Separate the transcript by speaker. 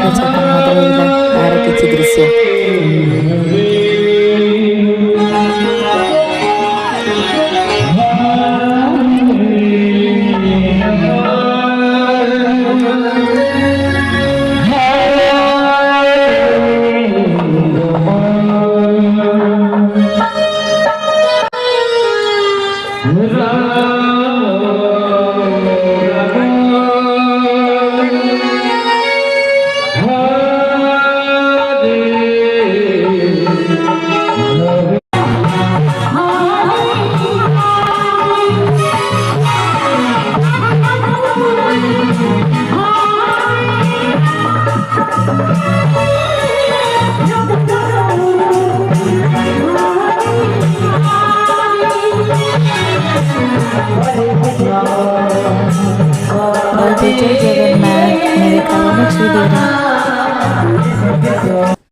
Speaker 1: bacakan ମତେ ତାର କିଛି ଦୃଶ୍ୟ। जय जगन्नाथ मेरे कल नेक्स्ट वीडियो में